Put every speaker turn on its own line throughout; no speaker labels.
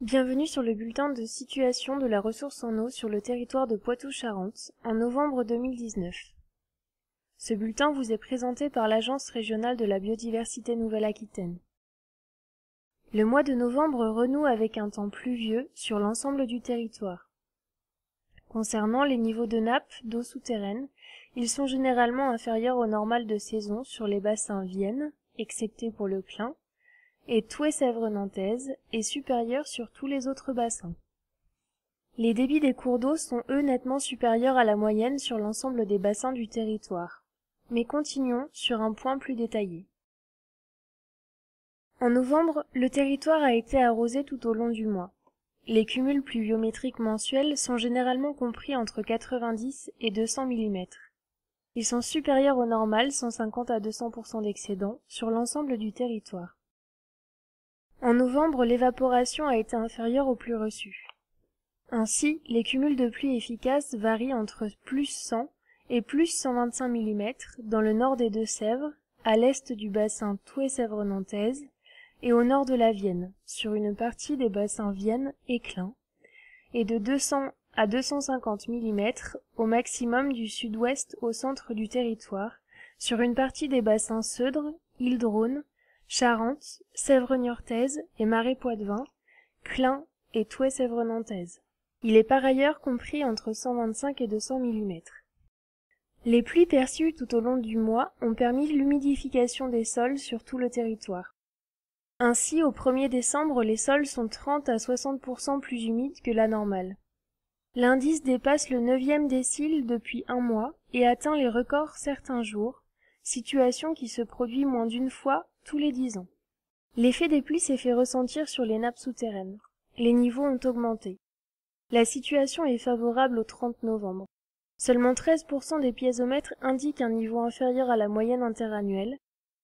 Bienvenue sur le bulletin de situation de la ressource en eau sur le territoire de Poitou-Charentes en novembre 2019. Ce bulletin vous est présenté par l'Agence régionale de la biodiversité Nouvelle-Aquitaine. Le mois de novembre renoue avec un temps pluvieux sur l'ensemble du territoire. Concernant les niveaux de nappe d'eau souterraine, ils sont généralement inférieurs au normal de saison sur les bassins Vienne, excepté pour le Clin, et Thouet-Sèvres nantaise est supérieur sur tous les autres bassins. Les débits des cours d'eau sont eux nettement supérieurs à la moyenne sur l'ensemble des bassins du territoire. Mais continuons sur un point plus détaillé. En novembre, le territoire a été arrosé tout au long du mois. Les cumuls pluviométriques mensuels sont généralement compris entre 90 et 200 mm. Ils sont supérieurs au normal, 150 à 200% d'excédent, sur l'ensemble du territoire. En novembre, l'évaporation a été inférieure au plus reçu. Ainsi, les cumuls de pluie efficaces varient entre plus 100 et plus 125 mm dans le nord des Deux-Sèvres, à l'est du bassin Thouet-Sèvres nantaise et au nord de la Vienne, sur une partie des bassins Vienne et Clin, et de 200 à 250 mm au maximum du sud-ouest au centre du territoire, sur une partie des bassins Seudre, Île-Drône, Charentes, Sèvres niortaises et Marais Poitevin, Clin et Thouet-Sèvres nantaise. Il est par ailleurs compris entre 125 et 200 mm. Les pluies perçues tout au long du mois ont permis l'humidification des sols sur tout le territoire. Ainsi, au 1er décembre, les sols sont 30 à 60% plus humides que la normale. L'indice dépasse le 9e décile depuis un mois et atteint les records certains jours, situation qui se produit moins d'une fois tous les 10 ans. L'effet des pluies s'est fait ressentir sur les nappes souterraines. Les niveaux ont augmenté. La situation est favorable au 30 novembre. Seulement 13% des piézomètres indiquent un niveau inférieur à la moyenne interannuelle,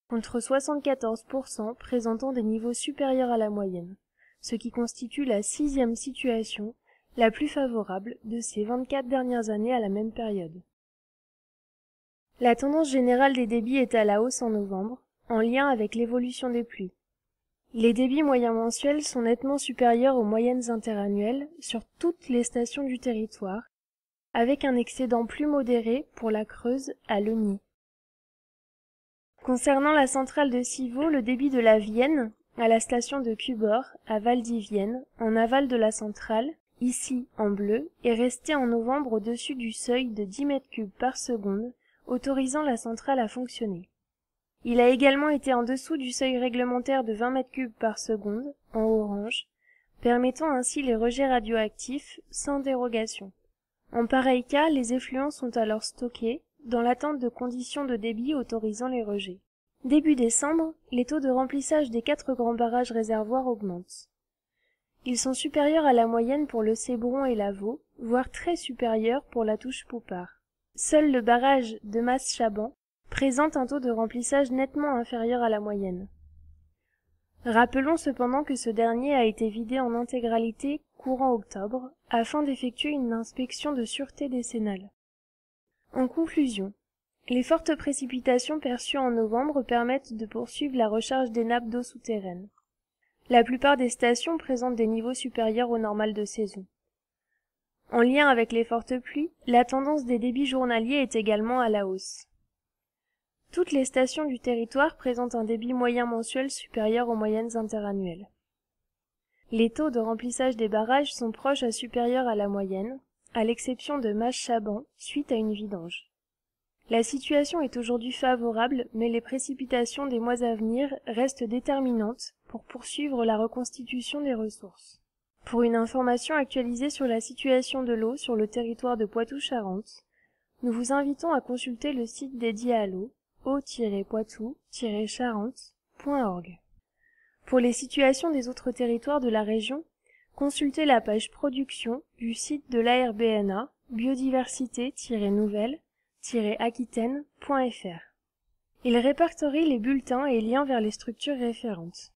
contre 74% présentant des niveaux supérieurs à la moyenne, ce qui constitue la 6e situation la plus favorable de ces 24 dernières années à la même période. La tendance générale des débits est à la hausse en novembre, en lien avec l'évolution des pluies. Les débits moyens mensuels sont nettement supérieurs aux moyennes interannuelles sur toutes les stations du territoire, avec un excédent plus modéré pour la Creuse à Leugny. Concernant la centrale de Civaux, le débit de la Vienne, à la station de Cubord, à Val-d'Yvienne, en aval de la centrale, ici en bleu, est resté en novembre au-dessus du seuil de 10 m3 par seconde, autorisant la centrale à fonctionner. Il a également été en dessous du seuil réglementaire de 20 m3 par seconde, en orange, permettant ainsi les rejets radioactifs sans dérogation. En pareil cas, les effluents sont alors stockés, dans l'attente de conditions de débit autorisant les rejets. Début décembre, les taux de remplissage des 4 grands barrages réservoirs augmentent. Ils sont supérieurs à la moyenne pour le Cébron et la Vaux, voire très supérieurs pour la Touche-Poupart. Seul le barrage de Mas-Chaban présente un taux de remplissage nettement inférieur à la moyenne. Rappelons cependant que ce dernier a été vidé en intégralité courant octobre, afin d'effectuer une inspection de sûreté décennale. En conclusion, les fortes précipitations perçues en novembre permettent de poursuivre la recharge des nappes d'eau souterraines. La plupart des stations présentent des niveaux supérieurs au normal de saison. En lien avec les fortes pluies, la tendance des débits journaliers est également à la hausse. Toutes les stations du territoire présentent un débit moyen mensuel supérieur aux moyennes interannuelles. Les taux de remplissage des barrages sont proches à supérieurs à la moyenne, à l'exception de Mas-Chaban, suite à une vidange. La situation est aujourd'hui favorable, mais les précipitations des mois à venir restent déterminantes pour poursuivre la reconstitution des ressources. Pour une information actualisée sur la situation de l'eau sur le territoire de Poitou-Charentes, nous vous invitons à consulter le site dédié à l'eau, eau-poitou-charentes.org. Pour les situations des autres territoires de la région, consultez la page production du site de l'ARBNA biodiversité-nouvelle-aquitaine.fr. Il répertorie les bulletins et liens vers les structures référentes.